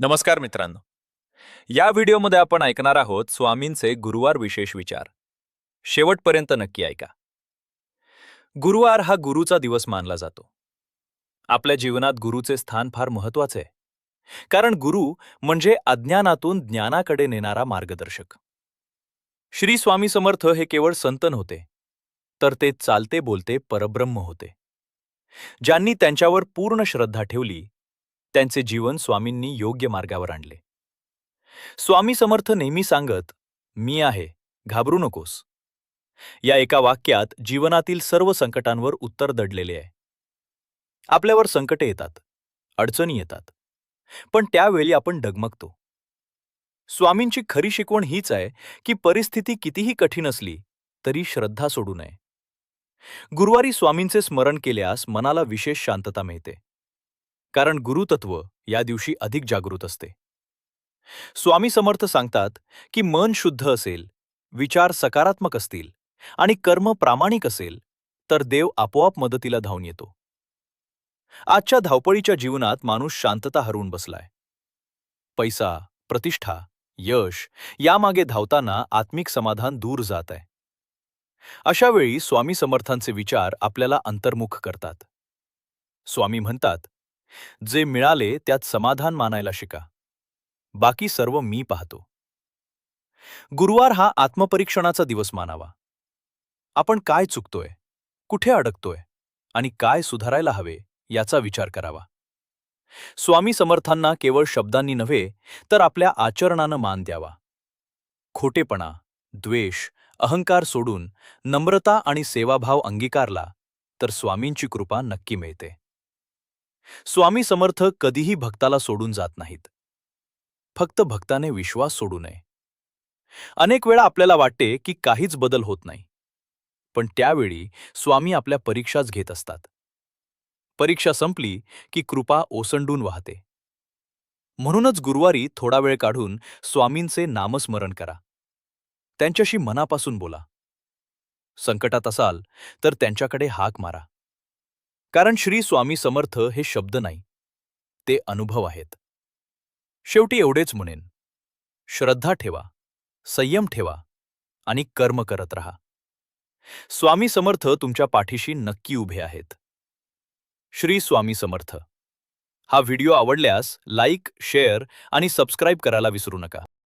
नमस्कार मित्रांनो. या व्हिडिओमध्ये आपण ऐकणार आहोत स्वामींचे गुरुवार विशेष विचार. शेवटपर्यंत नक्की ऐका. गुरुवार हा गुरुचा दिवस मानला जातो. आपल्या जीवनात गुरुचे स्थान फार महत्वाचे आहे. कारण गुरु म्हणजे अज्ञानातून ज्ञानाकडे नेणारा मार्गदर्शक. श्री स्वामी समर्थ हे केवळ संत नव्हते, तर ते चालते बोलते परब्रह्म होते. ज्यांनी त्यांच्यावर पूर्ण श्रद्धा ठेवली, त्यांचे जीवन स्वामींनी योग्य मार्गावर आणले. स्वामी समर्थ नेहमी सांगत, "मी आहे, घाबरू नकोस." या एका वाक्यात जीवनातील सर्व संकटांवर उत्तर दडलेले आहे. आपल्यावर संकटे येतात, अडचणी येतात, पण त्यावेळी आपण डगमगतो. स्वामींची खरी शिकवण हीच आहे की परिस्थिती कितीही कठीण असली तरी श्रद्धा सोडू नये. गुरुवारी स्वामींचे स्मरण केल्यास मनाला विशेष शांतता मिळते. कारण गुरुतत्व या दिवशी अधिक जागृत असते. स्वामी समर्थ सांगतात की मन शुद्ध असेल, विचार सकारात्मक असतील आणि कर्म प्रामाणिक असेल तर देव आपोआप मदतीला धावून येतो. आजच्या धावपळीच्या जीवनात माणूस शांतता हरवून बसलाय. पैसा, प्रतिष्ठा, यश यामागे धावताना आत्मिक समाधान दूर जात आहे. अशा वेळी स्वामी समर्थांचे विचार आपल्याला अंतर्मुख करतात. स्वामी म्हणतात, "जे मिळाले त्यात समाधान मानायला शिका. बाकी सर्व मी पाहतो." गुरुवार हा आत्मपरीक्षणाचा दिवस मानावा. आपण काय चुकतोय, कुठे अडकतोय आणि काय सुधारायला हवे याचा विचार करावा. स्वामी समर्थांना केवळ शब्दांनी नव्हे तर आपल्या आचरणानं मान द्यावा. खोटेपणा, द्वेष, अहंकार सोडून नम्रता आणि सेवाभाव अंगीकारला तर स्वामींची कृपा नक्की मिळते. स्वामी समर्थ कधीही भक्ताला सोडून जात नाहीत. फक्त भक्ताने विश्वास सोडू नये. अनेक वेळा आपल्याला वाटते की काहीच बदल होत नाही, पण त्यावेळी स्वामी आपल्या परीक्षाच घेत असतात. परीक्षा संपली की कृपा ओसंडून वाहते. म्हणूनच गुरुवारी थोडा वेळ काढून स्वामींचे नामस्मरण करा. त्यांच्याशी मनापासून बोला. संकटात असाल तर त्यांच्याकडे हाक मारा. कारण श्री स्वामी समर्थ हे शब्द नाही, ते अनुभव आहेत. शेवटी एवढेच म्हणेन, श्रद्धा ठेवा, संयम ठेवा आणि कर्म करत राहा. स्वामी समर्थ तुमच्या पाठीशी नक्की उभे आहेत. श्री स्वामी समर्थ. हा व्हिडिओ आवडल्यास लाईक, शेअर आणि सबस्क्राईब करायला विसरू नका.